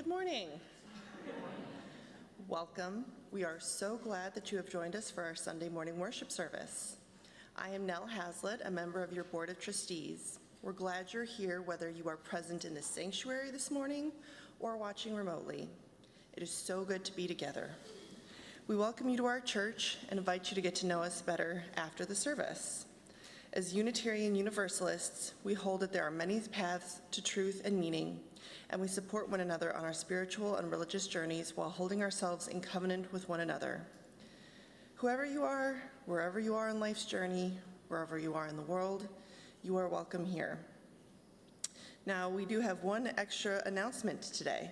morning. Welcome. We are so glad that you have joined us for our Sunday morning worship service. I am Nell Hazlitt, a member of your Board of Trustees. We're glad you're here, whether you are present in the sanctuary this morning or watching remotely. It is so good to be together. We welcome you to our church and invite you to get to know us better after the service. As Unitarian Universalists, we hold that there are many paths to truth and meaning, and we support one another on our spiritual and religious journeys while holding ourselves in covenant with one another. Whoever you are, wherever you are in life's journey, wherever you are in the world, you are welcome here. Now, we do have one extra announcement today.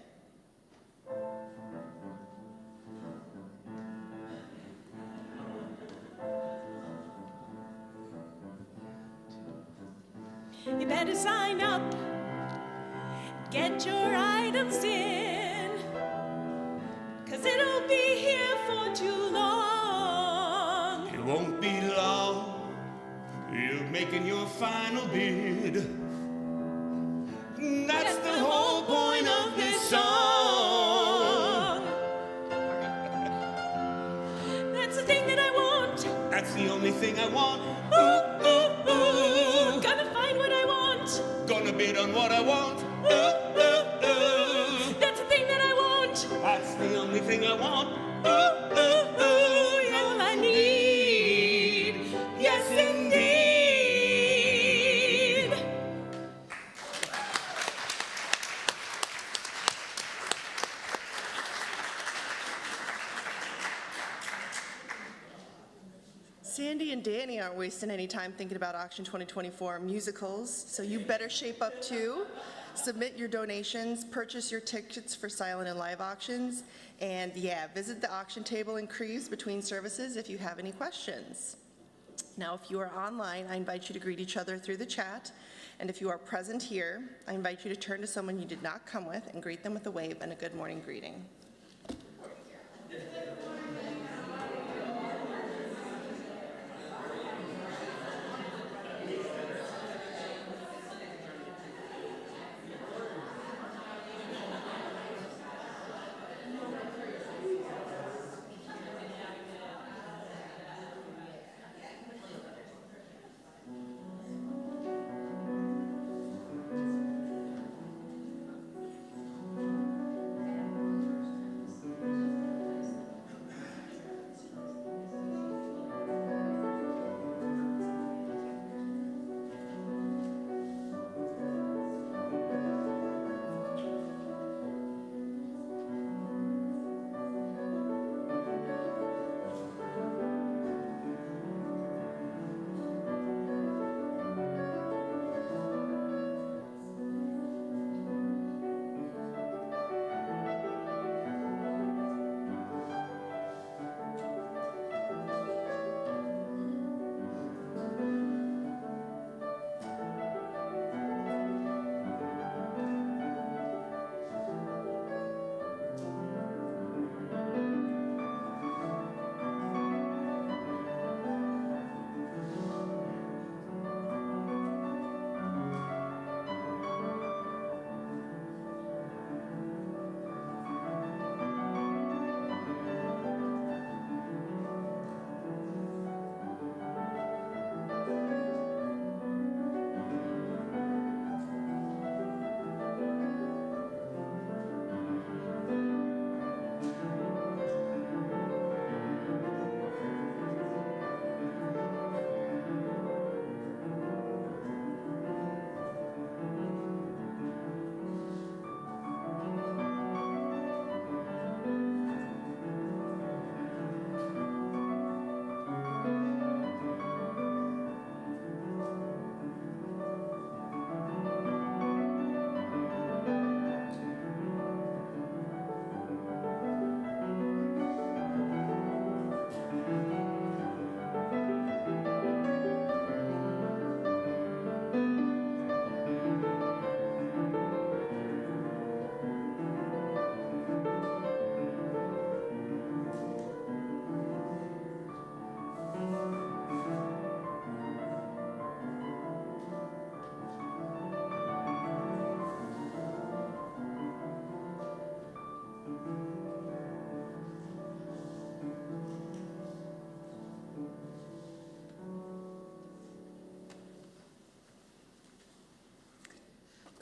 You better sign up, get your items in, 'cause it'll be here for too long. It won't be long, you're making your final bid. That's the whole point of this song. That's the thing that I want. That's the only thing I want. Ooh, ooh, ooh. Gonna find what I want. Gonna bid on what I want. Ooh, ooh, ooh. That's the thing that I want. That's the only thing I want. Ooh, ooh, ooh. All I need. Yes, indeed. Sandy and Danny aren't wasting any time thinking about Auction 2024 musicals, so you better shape up too. Submit your donations, purchase your tickets for silent and live auctions, and visit the auction table in Creeves between services if you have any questions. Now, if you are online, I invite you to greet each other through the chat, and if you are present here, I invite you to turn to someone you did not come with and greet them with a wave and a good morning greeting.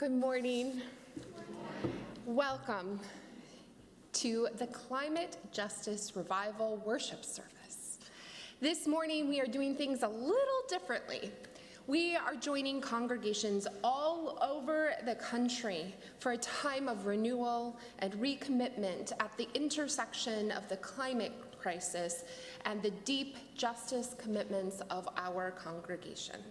Good morning. Welcome to the Climate Justice Revival Worship Service. This morning we are doing things a little differently. We are joining congregations all over the country for a time of renewal and recommitment at the intersection of the climate crisis and the deep justice commitments of our congregation.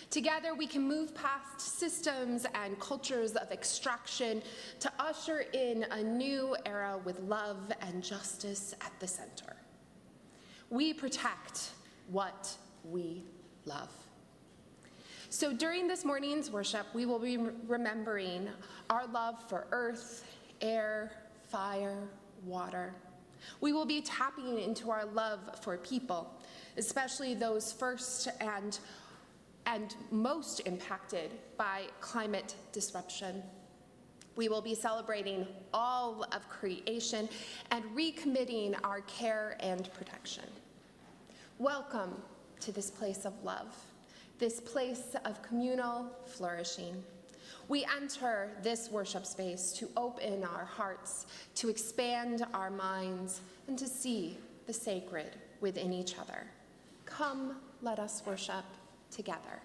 Together, we can move past systems and cultures of extraction to usher in a new era with love and justice at the center. We protect what we love. So during this morning's worship, we will be remembering our love for earth, air, fire, water. We will be tapping into our love for people, especially those first and most impacted by climate disruption. We will be celebrating all of creation and recommitting our care and protection. Welcome to this place of love, this place of communal flourishing. We enter this worship space to open our hearts, to expand our minds, and to see the sacred within each other. Come, let us worship together.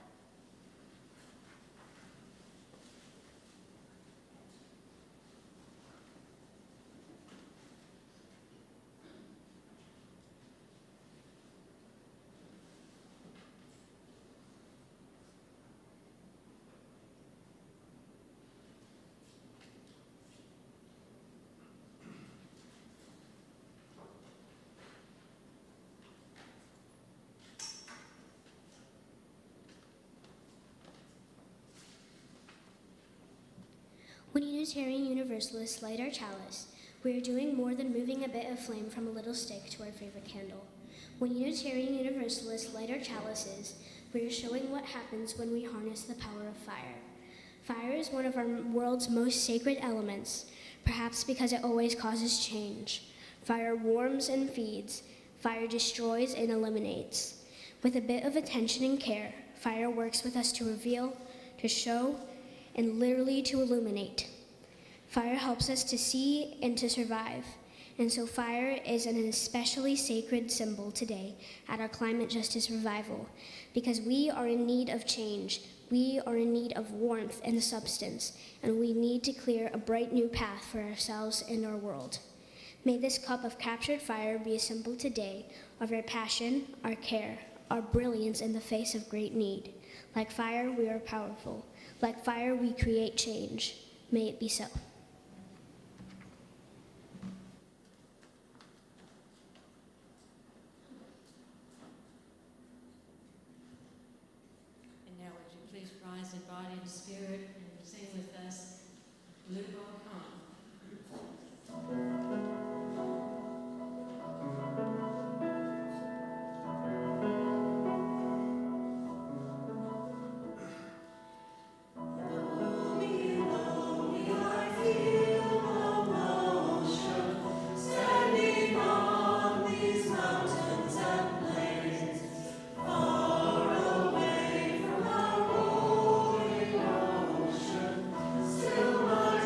When Unitarian Universalists light our chalice, we are doing more than moving a bit of flame from a little stick to our favorite candle. When Unitarian Universalists light our chalices, we are showing what happens when we harness the power of fire. Fire is one of our world's most sacred elements, perhaps because it always causes change. Fire warms and feeds. Fire destroys and eliminates. With a bit of attention and care, fire works with us to reveal, to show, and literally to illuminate. Fire helps us to see and to survive, and so fire is an especially sacred symbol today at our Climate Justice Revival, because we are in need of change, we are in need of warmth and substance, and we need to clear a bright new path for ourselves and our world. May this cup of captured fire be a symbol today of our passion, our care, our brilliance in the face of great need. Like fire, we are powerful. Like fire, we create change. May it be so. And now would you please rise in body and spirit and sing with us, Lugo Come. Still my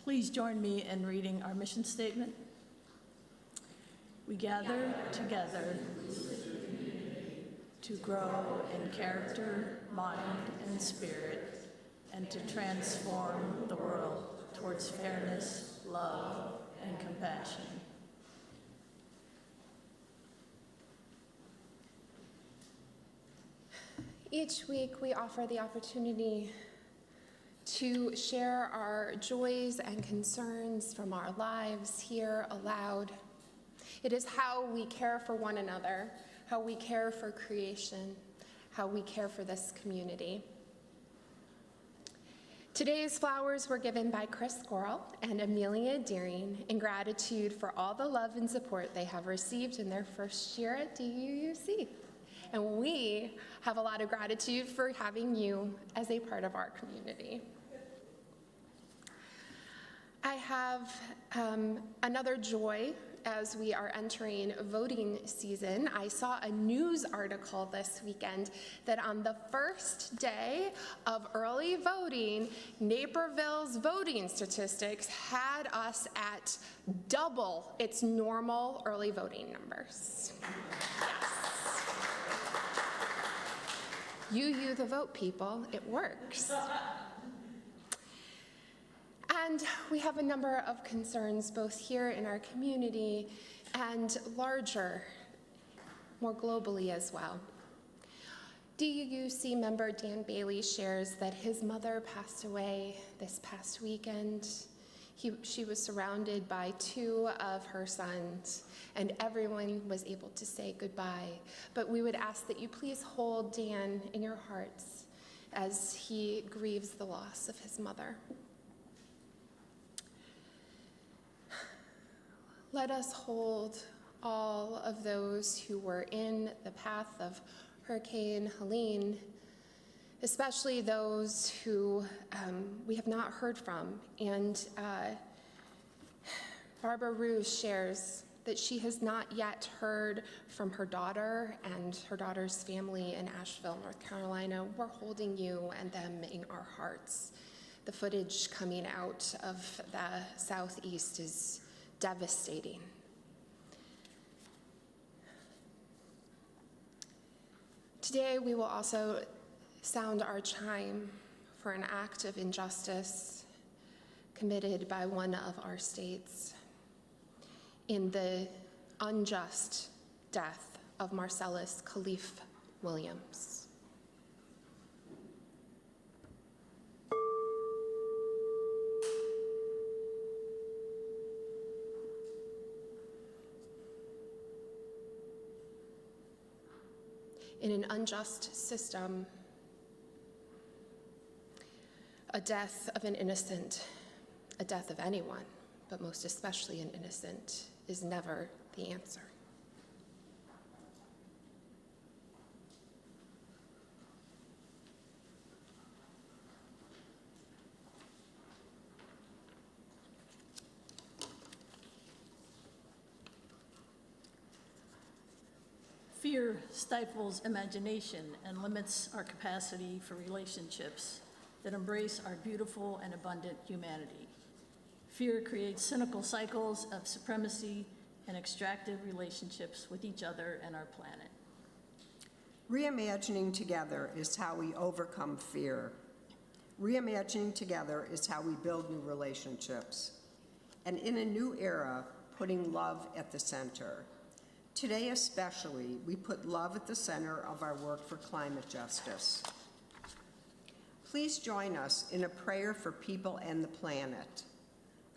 Please join me in reading our mission statement. We gather together to grow in character, mind, and spirit, and to transform the world towards fairness, love, and compassion. Each week, we offer the opportunity to share our joys and concerns from our lives here aloud. It is how we care for one another, how we care for creation, how we care for this community. Today's flowers were given by Chris Squirrel and Amelia Deering in gratitude for all the love and support they have received in their first year at DUUC. And we have a lot of gratitude for having you as a part of our community. I have another joy as we are entering voting season. I saw a news article this weekend that on the first day of early voting, Naperville's voting statistics had us at double its normal early voting numbers. Yes. You the vote, people. It works. And we have a number of concerns both here in our community and larger, more globally as well. DUUC member Dan Bailey shares that his mother passed away this past weekend. She was surrounded by two of her sons, and everyone was able to say goodbye. But we would ask that you please hold Dan in your hearts as he grieves the loss of his mother. Let us hold all of those who were in the path of Hurricane Helene, especially those who we have not heard from. And Barbara Roos shares that she has not yet heard from her daughter and her daughter's family in Asheville, North Carolina. We're holding you and them in our hearts. The footage coming out of the Southeast is devastating. Today, we will also sound our chime for an act of injustice committed by one of our states in the unjust death of Marcellus Khalif Williams. In an unjust system, a death of an innocent, a death of anyone, but most especially an innocent, is never the answer. Fear stifles imagination and limits our capacity for relationships that embrace our beautiful and abundant humanity. Fear creates cynical cycles of supremacy and extractive relationships with each other and our planet. Reimagining together is how we overcome fear. Reimagining together is how we build new relationships. And in a new era, putting love at the center. Today especially, we put love at the center of our work for climate justice. Please join us in a prayer for people and the planet.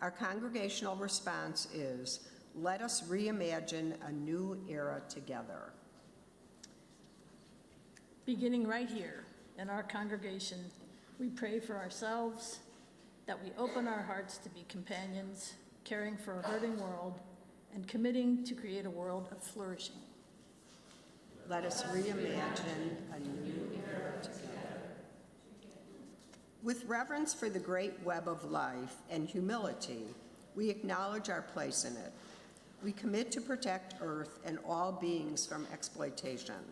Our congregational response is, let us reimagine a new era together. Beginning right here in our congregation, we pray for ourselves, that we open our hearts to be companions, caring for a hurting world, and committing to create a world of flourishing. Let us reimagine a new era together. With reverence for the great web of life and humility, we acknowledge our place in it. We commit to protect Earth and all beings from exploitation.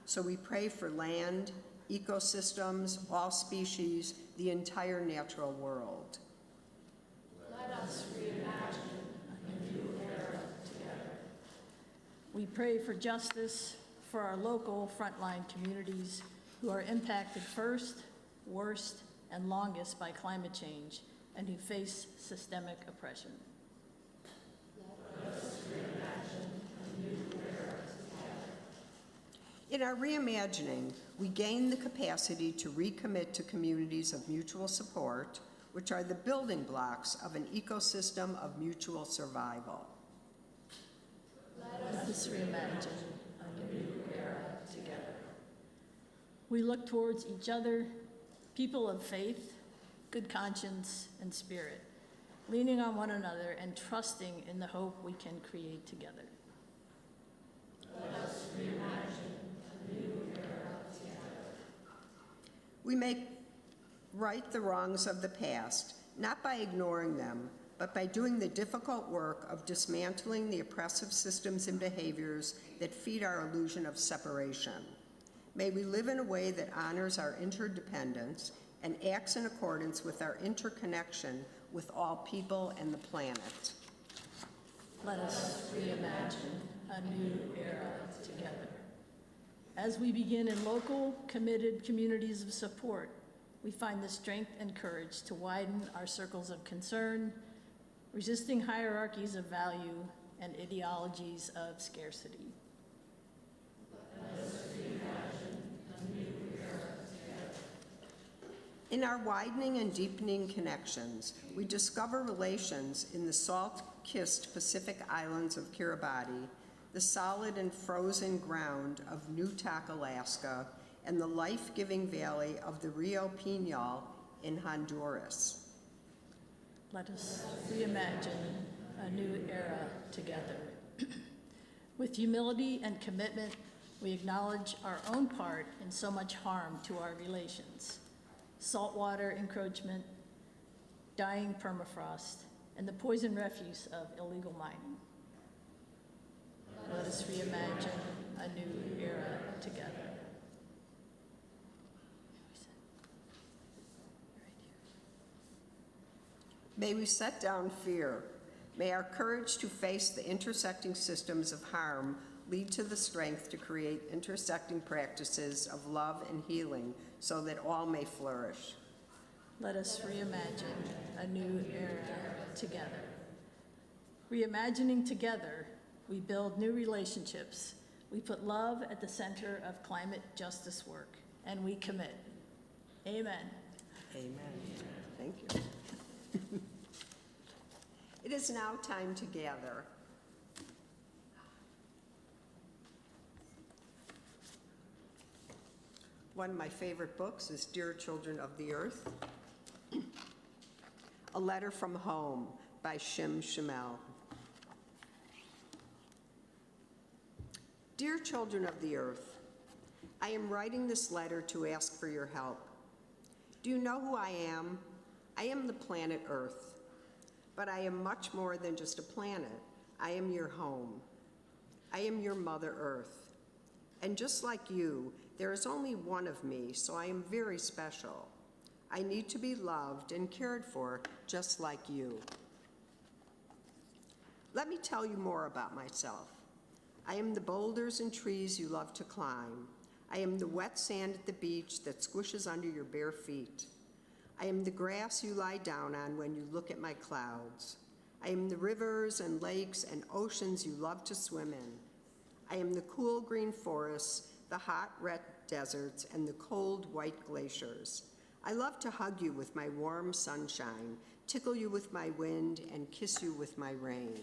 So we pray for land, ecosystems, all species, the entire natural world. We pray for justice for our local frontline communities who are impacted first, worst, and longest by climate change and who face systemic oppression. In our reimagining, we gain the capacity to recommit to communities of mutual support, which are the building blocks of an ecosystem of mutual survival. Let us reimagine a new era together. We look towards each other, people of faith, good conscience, and spirit, leaning on one another and trusting in the hope we can create together. Let us reimagine a new era together. We make right the wrongs of the past, not by ignoring them, but by doing the difficult work of dismantling the oppressive systems and behaviors that feed our illusion of separation. May we live in a way that honors our interdependence and acts in accordance with our interconnection with all people and the planet. Let us reimagine a new era together. As we begin in local, committed communities of support, we find the strength and courage to widen our circles of concern, resisting hierarchies of value and ideologies of scarcity. Let us reimagine a new era together. In our widening and deepening connections, we discover relations in the salt-kissed Pacific islands of Kiribati, the solid and frozen ground of Newtok, Alaska, and the life-giving valley of the Rio Piñol in Honduras. Let us reimagine a new era together. With humility and commitment, we acknowledge our own part in so much harm to our relations: saltwater encroachment, dying permafrost, and the poison refuse of illegal mining. Let us reimagine a new era together. May we set down fear. May our courage to face the intersecting systems of harm lead to the strength to create intersecting practices of love and healing so that all may flourish. Let us reimagine a new era together. Reimagining together, we build new relationships. We put love at the center of climate justice work, and we commit. Amen. Amen. Thank you. It is now time to gather. One of my favorite books is Dear Children of the Earth. A Letter from Home by Shim Shamel. Dear children of the earth, I am writing this letter to ask for your help. Do you know who I am? I am the planet Earth. But I am much more than just a planet. I am your home. I am your Mother Earth. And just like you, there is only one of me, so I am very special. I need to be loved and cared for just like you. Let me tell you more about myself. I am the boulders and trees you love to climb. I am the wet sand at the beach that squishes under your bare feet. I am the grass you lie down on when you look at my clouds. I am the rivers and lakes and oceans you love to swim in. I am the cool green forests, the hot red deserts, and the cold white glaciers. I love to hug you with my warm sunshine, tickle you with my wind, and kiss you with my rain.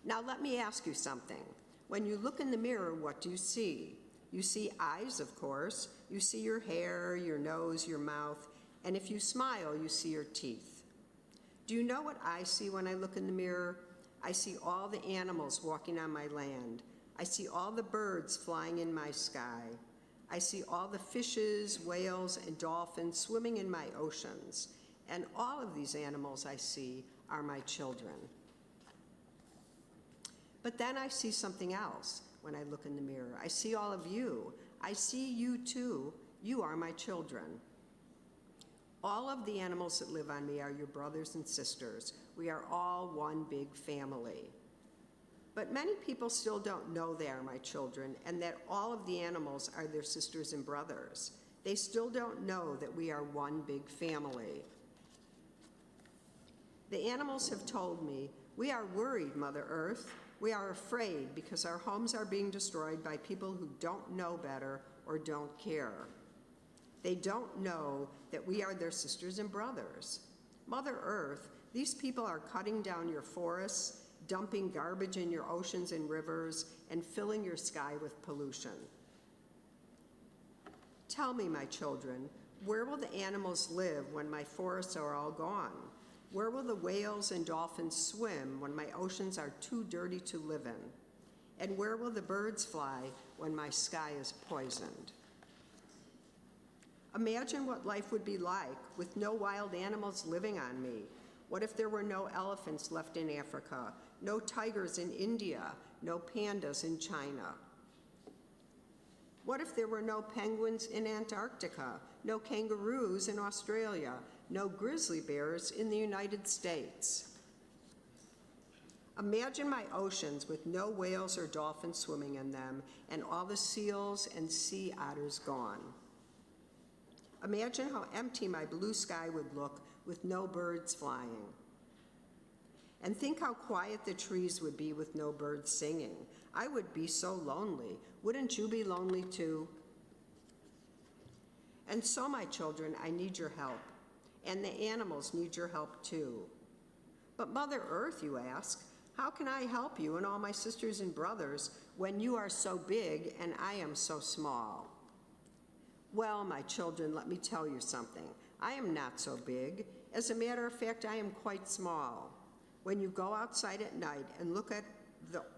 Now let me ask you something. When you look in the mirror, what do you see? You see eyes, of course. You see your hair, your nose, your mouth, and if you smile, you see your teeth. Do you know what I see when I look in the mirror? I see all the animals walking on my land. I see all the birds flying in my sky. I see all the fishes, whales, and dolphins swimming in my oceans. And all of these animals I see are my children. But then I see something else when I look in the mirror. I see all of you. I see you too. You are my children. All of the animals that live on me are your brothers and sisters. We are all one big family. But many people still don't know they are my children and that all of the animals are their sisters and brothers. They still don't know that we are one big family. The animals have told me, "We are worried, Mother Earth. We are afraid because our homes are being destroyed by people who don't know better or don't care. They don't know that we are their sisters and brothers. Mother Earth, these people are cutting down your forests, dumping garbage in your oceans and rivers, and filling your sky with pollution. Tell me, my children, where will the animals live when my forests are all gone? Where will the whales and dolphins swim when my oceans are too dirty to live in? And where will the birds fly when my sky is poisoned?" Imagine what life would be like with no wild animals living on me. What if there were no elephants left in Africa, no tigers in India, no pandas in China? What if there were no penguins in Antarctica, no kangaroos in Australia, no grizzly bears in the United States? Imagine my oceans with no whales or dolphins swimming in them and all the seals and sea otters gone. Imagine how empty my blue sky would look with no birds flying. And think how quiet the trees would be with no birds singing. I would be so lonely. Wouldn't you be lonely too? And so, my children, I need your help. And the animals need your help too. But Mother Earth, you ask, how can I help you and all my sisters and brothers when you are so big and I am so small? Well, my children, let me tell you something. I am not so big. As a matter of fact, I am quite small. When you go outside at night and look at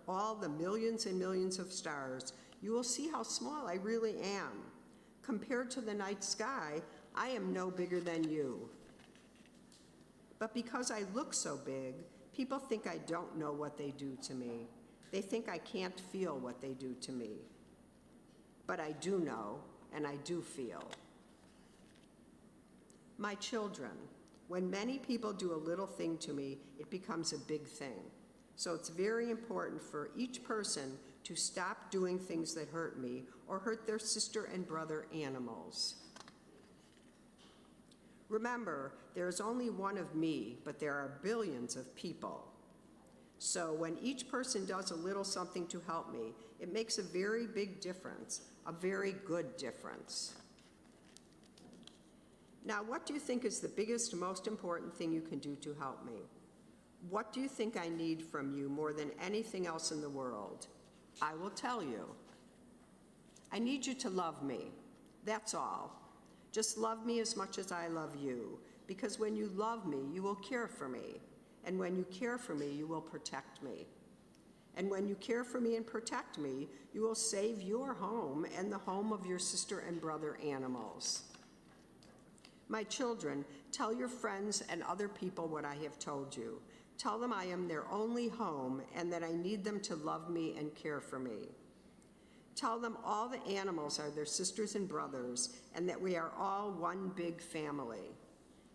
all the millions and millions of stars, you will see how small I really am. Compared to the night sky, I am no bigger than you. But because I look so big, people think I don't know what they do to me. They think I can't feel what they do to me. But I do know, and I do feel. My children, when many people do a little thing to me, it becomes a big thing. So it's very important for each person to stop doing things that hurt me or hurt their sister and brother animals. Remember, there is only one of me, but there are billions of people. So when each person does a little something to help me, it makes a very big difference, a very good difference. Now, what do you think is the biggest, most important thing you can do to help me? What do you think I need from you more than anything else in the world? I will tell you. I need you to love me. That's all. Just love me as much as I love you, because when you love me, you will care for me. And when you care for me, you will protect me. And when you care for me and protect me, you will save your home and the home of your sister and brother animals. My children, tell your friends and other people what I have told you. Tell them I am their only home and that I need them to love me and care for me. Tell them all the animals are their sisters and brothers and that we are all one big family.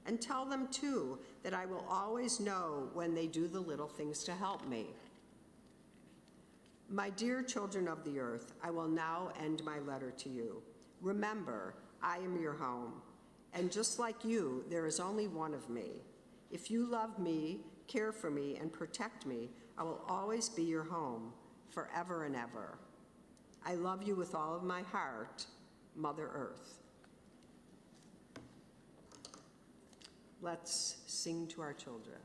And tell them, too, that I will always know when they do the little things to help me. My dear children of the earth, I will now end my letter to you. Remember, I am your home. And just like you, there is only one of me. If you love me, care for me, and protect me, I will always be your home, forever and ever. I love you with all of my heart, Mother Earth. Let's sing to our children.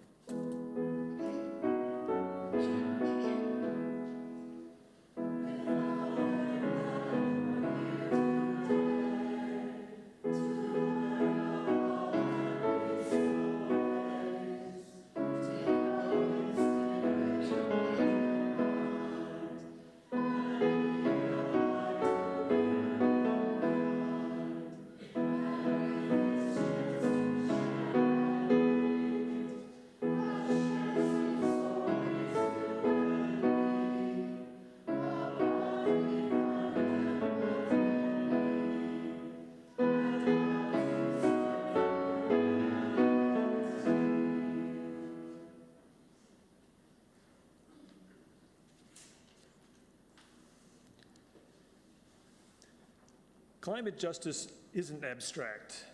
Climate justice isn't abstract.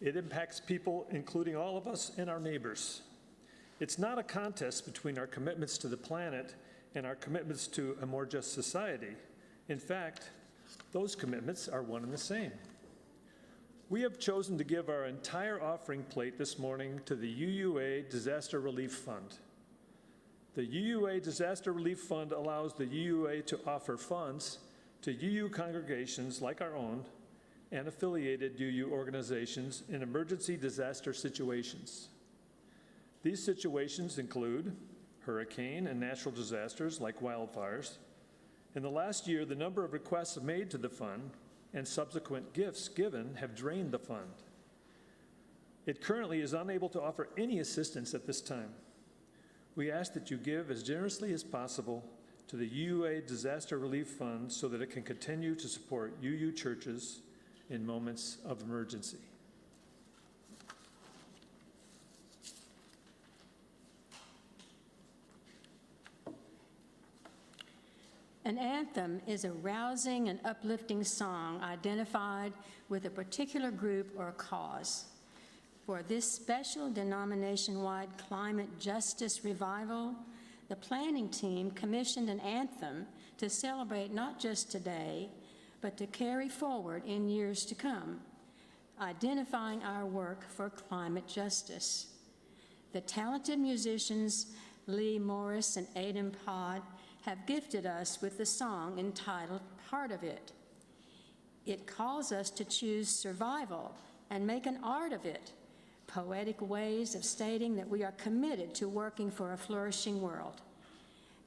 It impacts people, including all of us and our neighbors. It's not a contest between our commitments to the planet and our commitments to a more just society. In fact, those commitments are one and the same. We have chosen to give our entire offering plate this morning to the UUA Disaster Relief Fund. The UUA Disaster Relief Fund allows the UUA to offer funds to UU congregations like our own and affiliated UU organizations in emergency disaster situations. These situations include hurricane and natural disasters like wildfires. In the last year, the number of requests made to the fund and subsequent gifts given have drained the fund. It currently is unable to offer any assistance at this time. We ask that you give as generously as possible to the UUA Disaster Relief Fund so that it can continue to support UU churches in moments of emergency. An anthem is a rousing and uplifting song identified with a particular group or cause. For this special denomination-wide climate justice revival, the planning team commissioned an anthem to celebrate not just today, but to carry forward in years to come, identifying our work for climate justice. The talented musicians Lee Morris and Aidan Pod have gifted us with the song entitled Part of It. It calls us to choose survival and make an art of it, poetic ways of stating that we are committed to working for a flourishing world.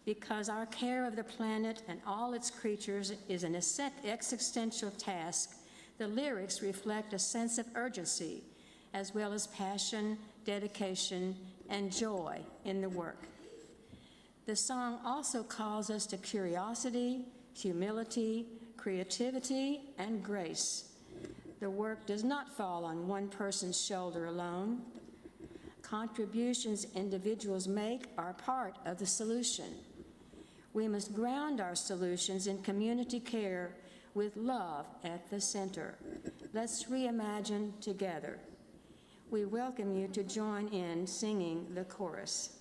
Because our care of the planet and all its creatures is an existential task, the lyrics reflect a sense of urgency, as well as passion, dedication, and joy in the work. The song also calls us to curiosity, humility, creativity, and grace. The work does not fall on one person's shoulder alone. Contributions individuals make are part of the solution. We must ground our solutions in community care with love at the center. Let's reimagine together. We welcome you to join in singing the chorus.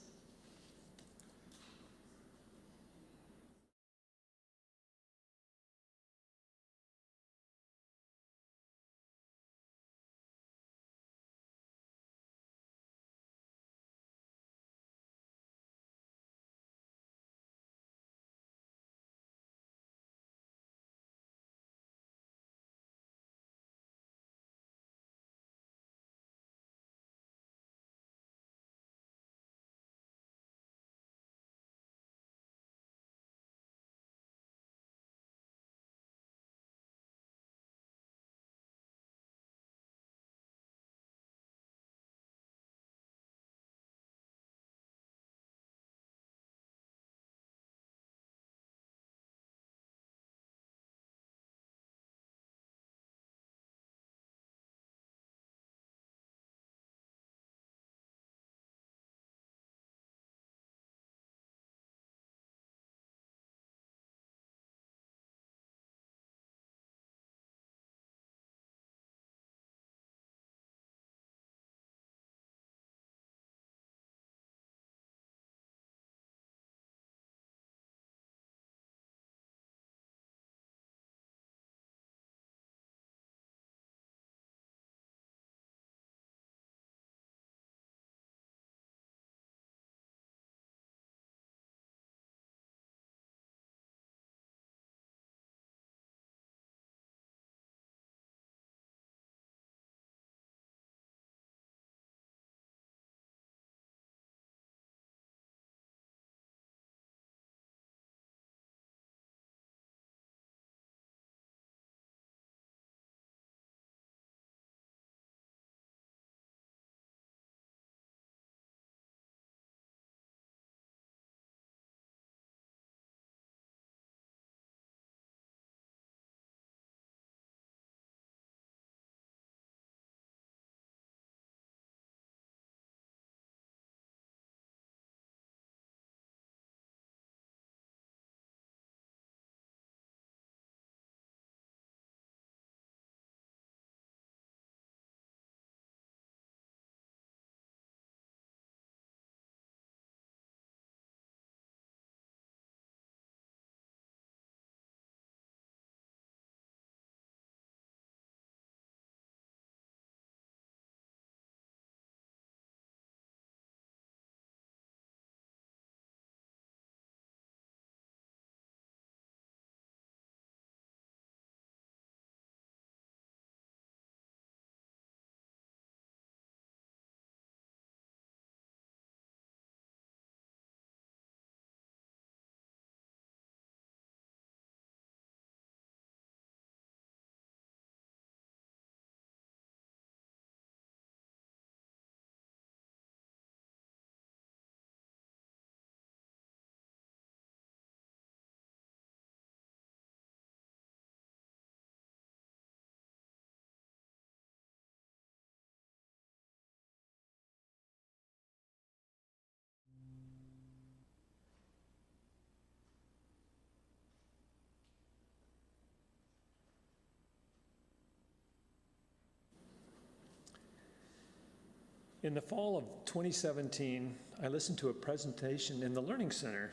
In the fall of 2017, I listened to a presentation in the Learning Center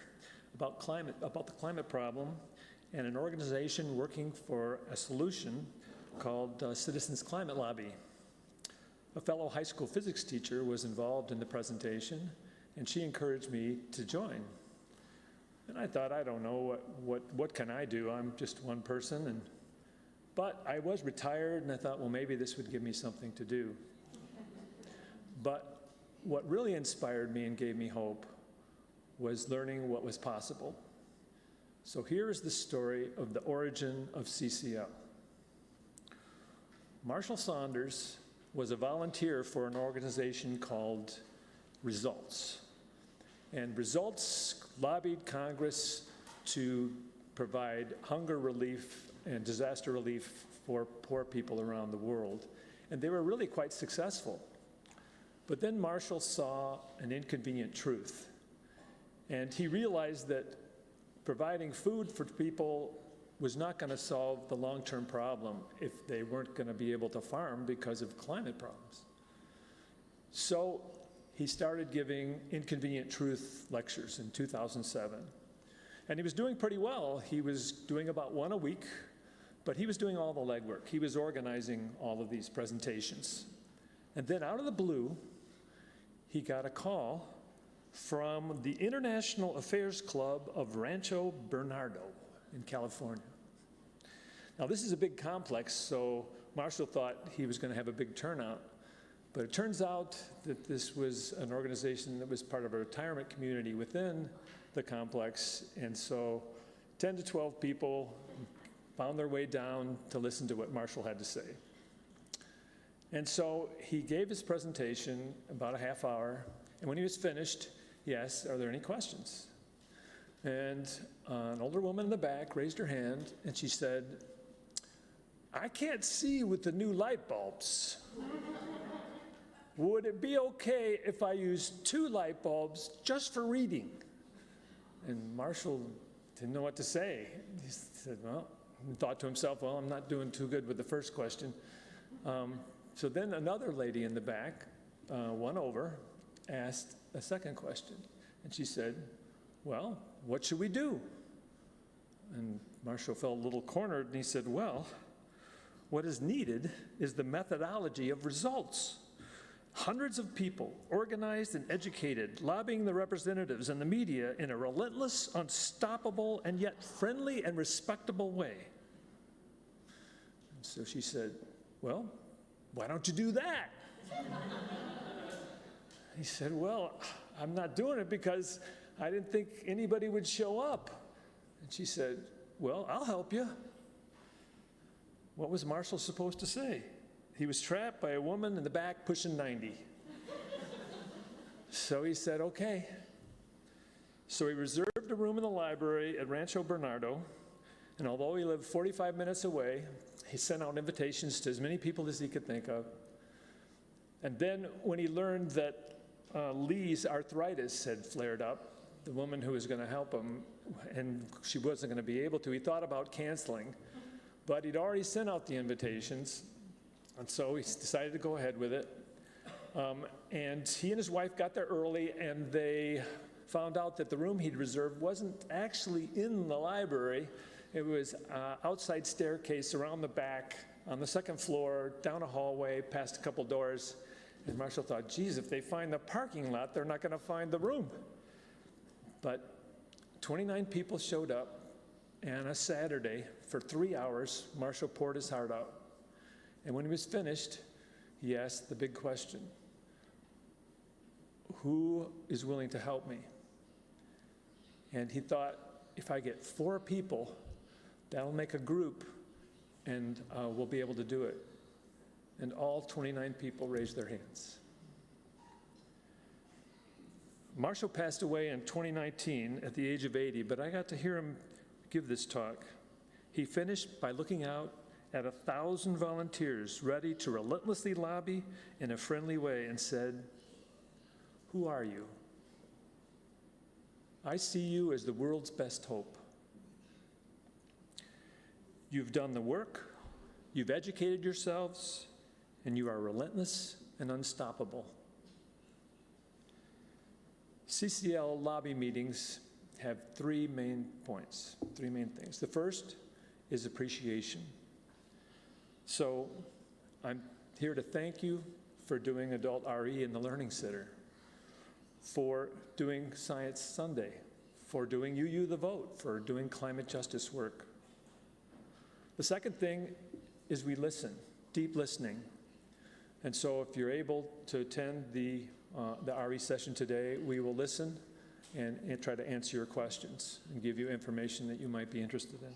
about the climate problem and an organization working for a solution called Citizens Climate Lobby. A fellow high school physics teacher was involved in the presentation, and she encouraged me to join. And I thought, I don't know, what can I do? I'm just one person. But I was retired, and I thought, well, maybe this would give me something to do. But what really inspired me and gave me hope was learning what was possible. So here is the story of the origin of CCL. Marshall Saunders was a volunteer for an organization called Results. And Results lobbied Congress to provide hunger relief and disaster relief for poor people around the world. And they were really quite successful. But then Marshall saw an inconvenient truth. And he realized that providing food for people was not going to solve the long-term problem if they weren't going to be able to farm because of climate problems. So he started giving inconvenient truth lectures in 2007. And he was doing pretty well. He was doing about one a week, but he was doing all the legwork. He was organizing all of these presentations. And then out of the blue, he got a call from the International Affairs Club of Rancho Bernardo in California. Now, this is a big complex, so Marshall thought he was going to have a big turnout. But it turns out that this was an organization that was part of a retirement community within the complex, and so 10 to 12 people found their way down to listen to what Marshall had to say. And so he gave his presentation about a half hour, and when he was finished, he asked, are there any questions? And an older woman in the back raised her hand, and she said, I can't see with the new light bulbs. Would it be okay if I used 2 light bulbs just for reading? And Marshall didn't know what to say. He said, well, he thought to himself, well, I'm not doing too good with the first question. So then another lady in the back, one over, asked a second question. And she said, well, what should we do? And Marshall felt a little cornered, and he said, well, what is needed is the methodology of results. Hundreds of people, organized and educated, lobbying the representatives and the media in a relentless, unstoppable, and yet friendly and respectable way. And so she said, well, why don't you do that? He said, well, I'm not doing it because I didn't think anybody would show up. And she said, well, I'll help you. What was Marshall supposed to say? He was trapped by a woman in the back pushing 90. So he said, okay. So he reserved a room in the library at Rancho Bernardo, and although he lived 45 minutes away, he sent out invitations to as many people as he could think of. And then when he learned that Lee's arthritis had flared up, the woman who was going to help him, and she wasn't going to be able to, he thought about canceling. But he'd already sent out the invitations, and so he decided to go ahead with it. And he and his wife got there early, and they found out that the room he'd reserved wasn't actually in the library. It was outside staircase around the back, on the second floor, down a hallway, past a couple doors. And Marshall thought, geez, if they find the parking lot, they're not going to find the room. But 29 people showed up, and a Saturday, for 3 hours, Marshall poured his heart out. And when he was finished, he asked the big question, who is willing to help me? And he thought, if I get 4 people, that'll make a group, and we'll be able to do it. And all 29 people raised their hands. Marshall passed away in 2019 at the age of 80, but I got to hear him give this talk. He finished by looking out at 1,000 volunteers ready to relentlessly lobby in a friendly way and said, who are you? I see you as the world's best hope. You've done the work, you've educated yourselves, and you are relentless and unstoppable. CCL lobby meetings have three main points, three main things. The first is appreciation. So I'm here to thank you for doing Adult RE in the Learning Center, for doing Science Sunday, for doing UU the Vote, for doing climate justice work. The second thing is we listen, deep listening. And so if you're able to attend the RE session today, we will listen and try to answer your questions and give you information that you might be interested in.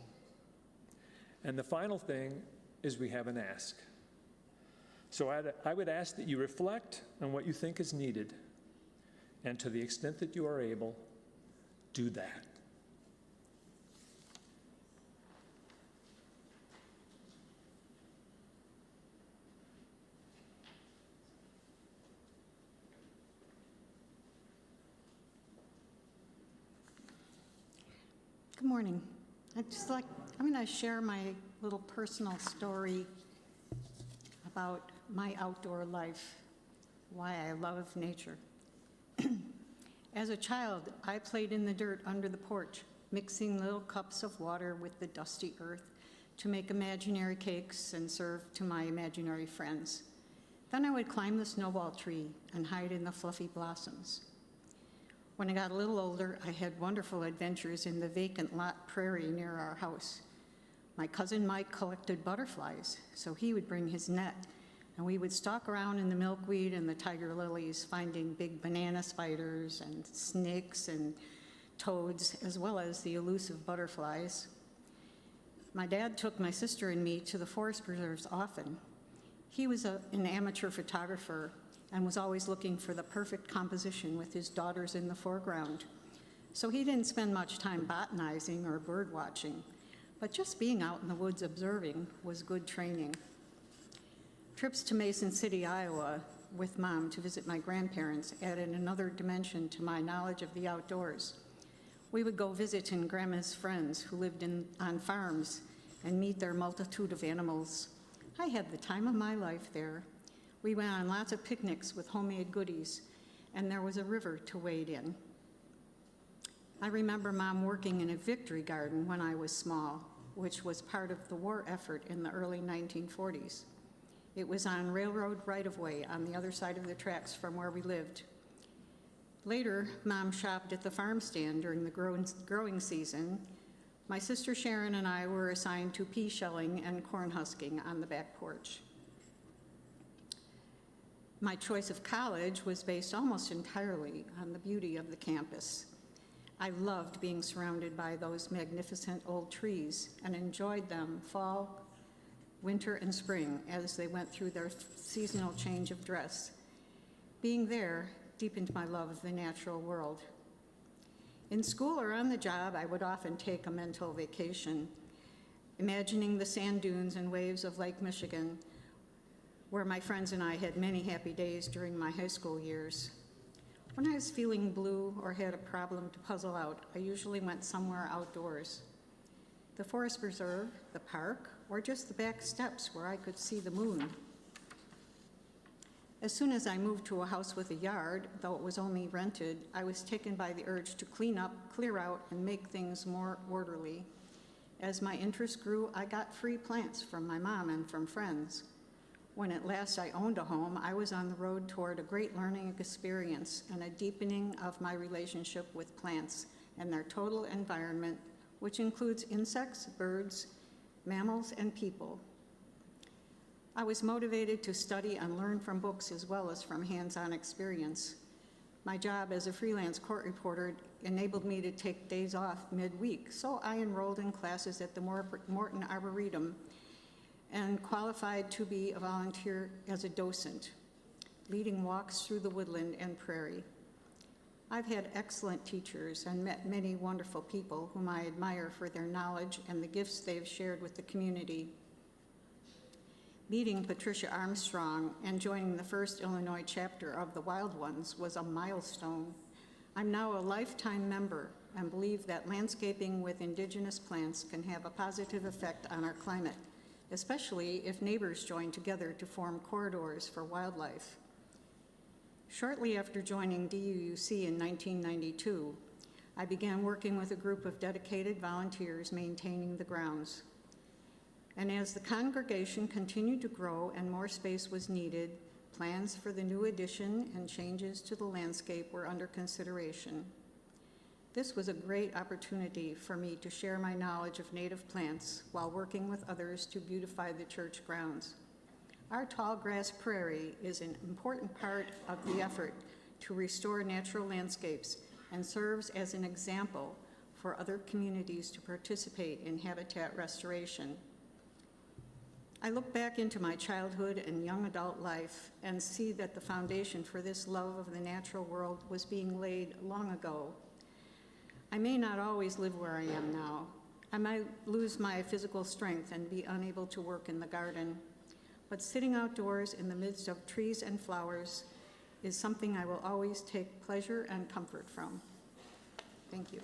And the final thing is we have an ask. So I would ask that you reflect on what you think is needed, and to the extent that you are able, do that. Good morning. I'm going to share my little personal story about my outdoor life, why I love nature. As a child, I played in the dirt under the porch, mixing little cups of water with the dusty earth to make imaginary cakes and serve to my imaginary friends. Then I would climb the snowball tree and hide in the fluffy blossoms. When I got a little older, I had wonderful adventures in the vacant lot prairie near our house. My cousin Mike collected butterflies, so he would bring his net, and we would stalk around in the milkweed and the tiger lilies, finding big banana spiders and snakes and toads, as well as the elusive butterflies. My dad took my sister and me to the forest preserves often. He was an amateur photographer and was always looking for the perfect composition with his daughters in the foreground. So he didn't spend much time botanizing or bird watching, but just being out in the woods observing was good training. Trips to Mason City, Iowa with Mom to visit my grandparents added another dimension to my knowledge of the outdoors. We would go visiting Grandma's friends who lived on farms and meet their multitude of animals. I had the time of my life there. We went on lots of picnics with homemade goodies, and there was a river to wade in. I remember Mom working in a victory garden when I was small, which was part of the war effort in the early 1940s. It was on railroad right-of-way on the other side of the tracks from where we lived. Later, Mom shopped at the farm stand during the growing season. My sister Sharon and I were assigned to pea shelling and corn husking on the back porch. My choice of college was based almost entirely on the beauty of the campus. I loved being surrounded by those magnificent old trees and enjoyed them fall, winter, and spring as they went through their seasonal change of dress. Being there deepened my love of the natural world. In school or on the job, I would often take a mental vacation, imagining the sand dunes and waves of Lake Michigan, where my friends and I had many happy days during my high school years. When I was feeling blue or had a problem to puzzle out, I usually went somewhere outdoors. The forest preserve, the park, or just the back steps where I could see the moon. As soon as I moved to a house with a yard, though it was only rented, I was taken by the urge to clean up, clear out, and make things more orderly. As my interest grew, I got free plants from my mom and from friends. When at last I owned a home, I was on the road toward a great learning experience and a deepening of my relationship with plants and their total environment, which includes insects, birds, mammals, and people. I was motivated to study and learn from books as well as from hands-on experience. My job as a freelance court reporter enabled me to take days off midweek, so I enrolled in classes at the Morton Arboretum and qualified to be a volunteer as a docent, leading walks through the woodland and prairie. I've had excellent teachers and met many wonderful people whom I admire for their knowledge and the gifts they've shared with the community. Meeting Patricia Armstrong and joining the first Illinois chapter of the Wild Ones was a milestone. I'm now a lifetime member and believe that landscaping with indigenous plants can have a positive effect on our climate, especially if neighbors join together to form corridors for wildlife. Shortly after joining DUUC in 1992, I began working with a group of dedicated volunteers maintaining the grounds. And as the congregation continued to grow and more space was needed, plans for the new addition and changes to the landscape were under consideration. This was a great opportunity for me to share my knowledge of native plants while working with others to beautify the church grounds. Our tall grass prairie is an important part of the effort to restore natural landscapes and serves as an example for other communities to participate in habitat restoration. I look back into my childhood and young adult life and see that the foundation for this love of the natural world was being laid long ago. I may not always live where I am now. I might lose my physical strength and be unable to work in the garden, but sitting outdoors in the midst of trees and flowers is something I will always take pleasure and comfort from. Thank you.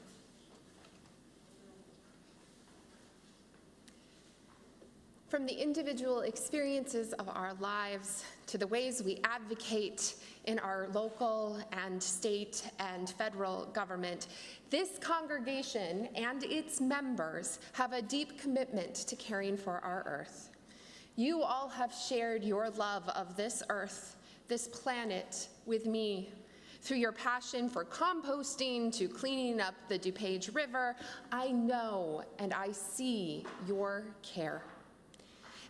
From the individual experiences of our lives to the ways we advocate in our local and state and federal government, this congregation and its members have a deep commitment to caring for our earth. You all have shared your love of this earth, this planet, with me through your passion for composting to cleaning up the DuPage River. I know and I see your care.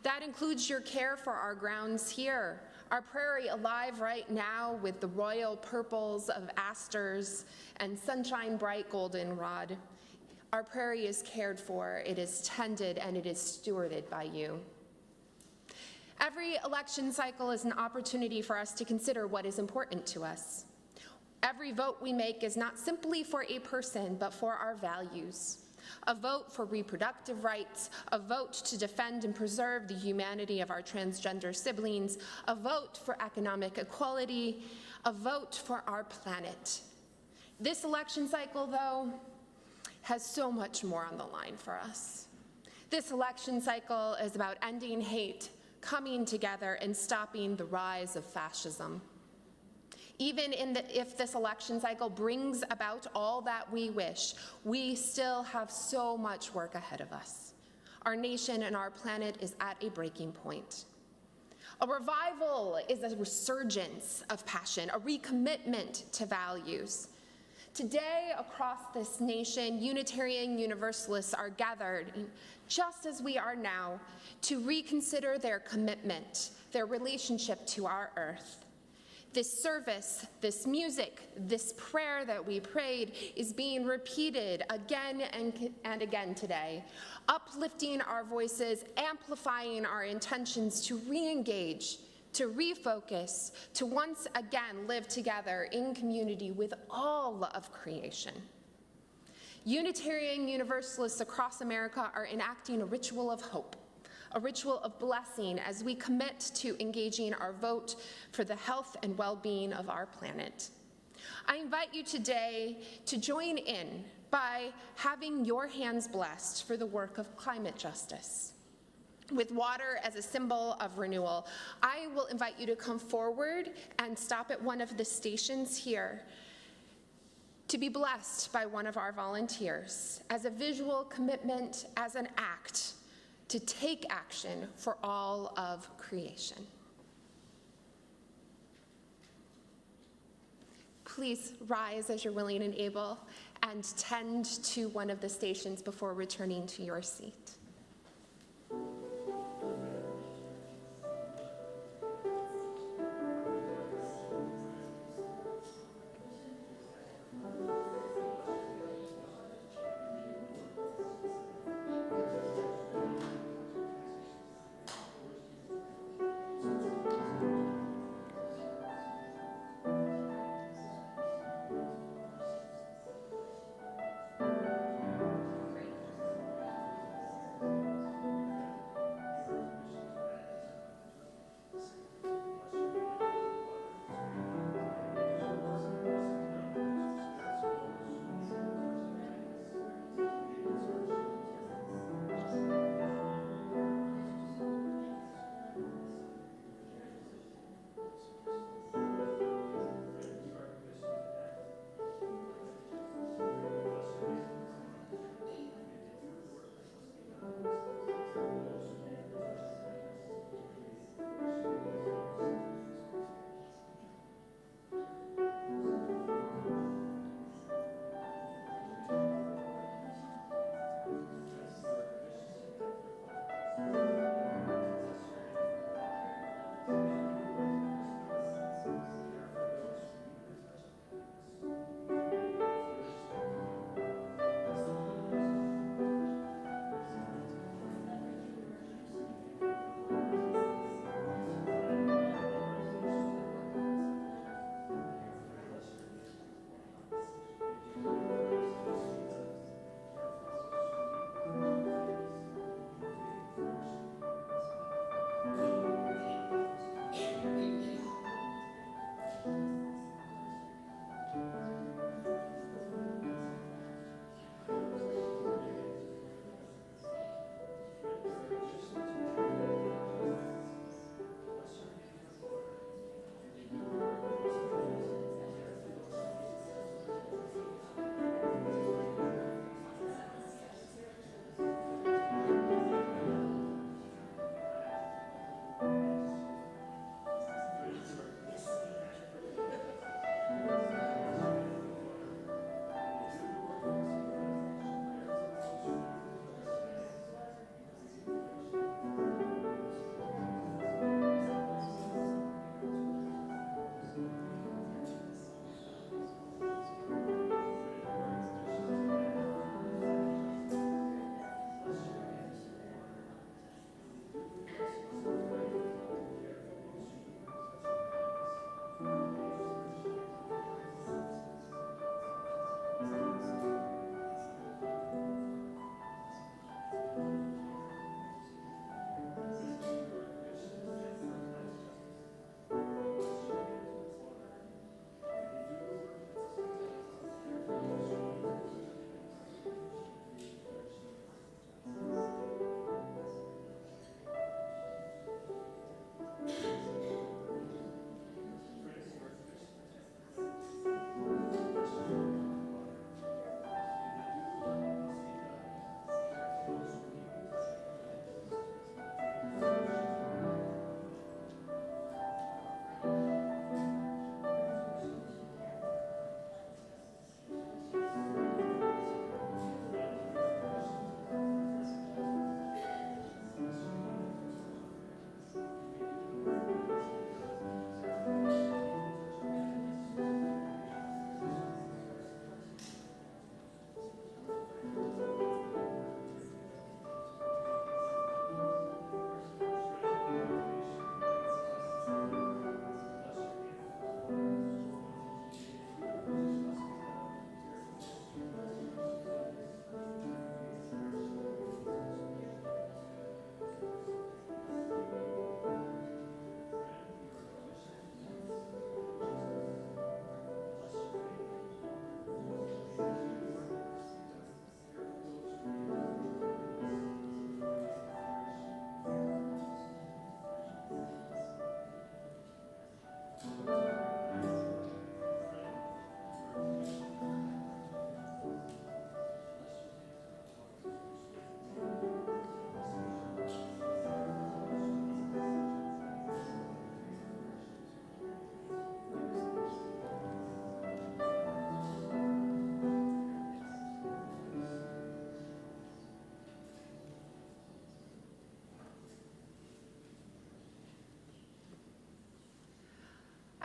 That includes your care for our grounds here, our prairie alive right now with the royal purples of asters and sunshine bright goldenrod. Our prairie is cared for, it is tended, and it is stewarded by you. Every election cycle is an opportunity for us to consider what is important to us. Every vote we make is not simply for a person, but for our values. A vote for reproductive rights, a vote to defend and preserve the humanity of our transgender siblings, a vote for economic equality, a vote for our planet. This election cycle, though, has so much more on the line for us. This election cycle is about ending hate, coming together, and stopping the rise of fascism. Even if this election cycle brings about all that we wish, we still have so much work ahead of us. Our nation and our planet is at a breaking point. A revival is a resurgence of passion, a recommitment to values. Today, across this nation, Unitarian Universalists are gathered, just as we are now, to reconsider their commitment, their relationship to our earth. This service, this music, this prayer that we prayed is being repeated again and again today, uplifting our voices, amplifying our intentions to re-engage, to refocus, to once again live together in community with all of creation. Unitarian Universalists across America are enacting a ritual of hope, a ritual of blessing as we commit to engaging our vote for the health and well-being of our planet. I invite you today to join in by having your hands blessed for the work of climate justice. With water as a symbol of renewal, I will invite you to come forward and stop at one of the stations here to be blessed by one of our volunteers as a visual commitment, as an act to take action for all of creation. Please rise as you're willing and able and tend to one of the stations before returning to your seat.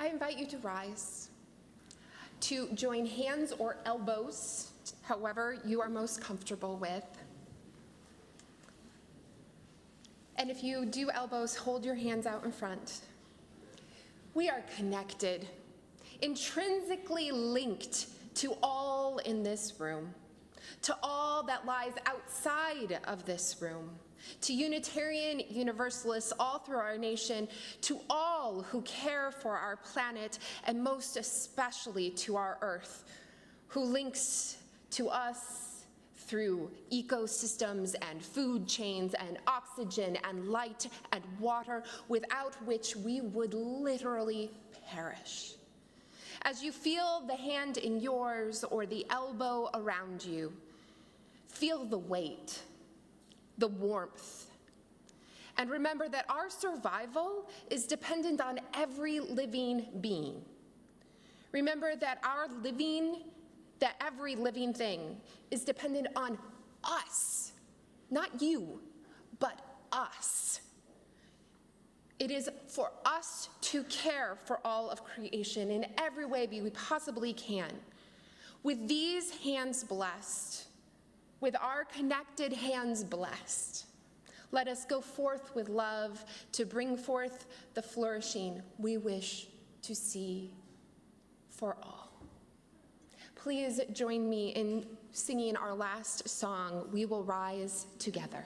I invite you to rise, to join hands or elbows, however you are most comfortable with. And if you do elbows, hold your hands out in front. We are connected, intrinsically linked to all in this room, to all that lies outside of this room, to Unitarian Universalists all through our nation, to all who care for our planet, and most especially to our Earth, who links to us through ecosystems and food chains and oxygen and light and water, without which we would literally perish. As you feel the hand in yours or the elbow around you, feel the weight, the warmth. And remember that our survival is dependent on every living being. Remember that every living thing is dependent on us, not you, but us. It is for us to care for all of creation in every way we possibly can. With these hands blessed, with our connected hands blessed, let us go forth with love to bring forth the flourishing we wish to see for all. Please join me in singing our last song, We Will Rise Together.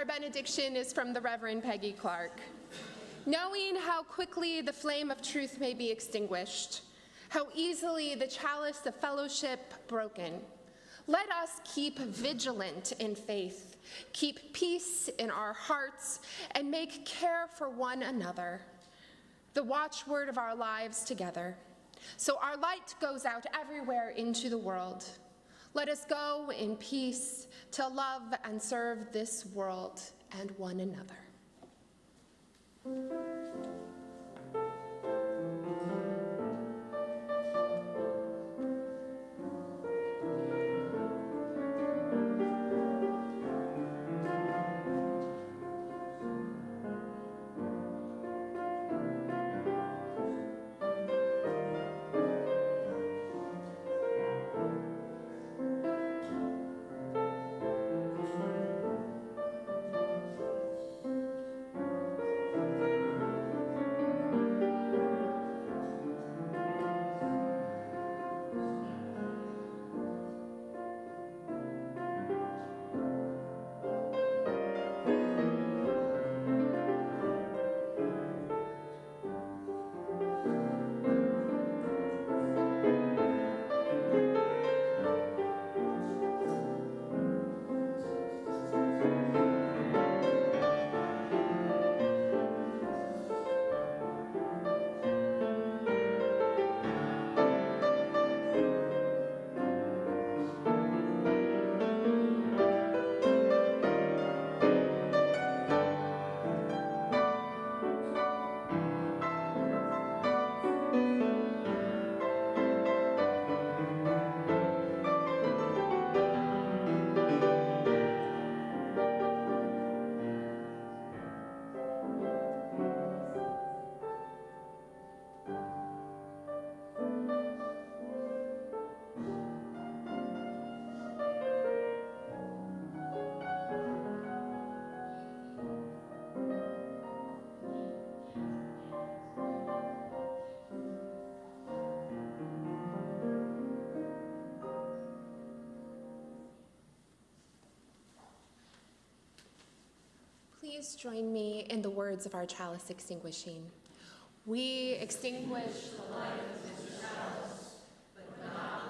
Benediction is from the Reverend Peggy Clark. Knowing how quickly the flame of truth may be extinguished, how easily the chalice of fellowship broken, let us keep vigilant in faith, keep peace in our hearts, and make care for one another the watchword of our lives together. So our light goes out everywhere into the world. Let us go in peace to love and serve this world and one another. Please join me in the words of our chalice extinguishing. We extinguish the light of this chalice, but not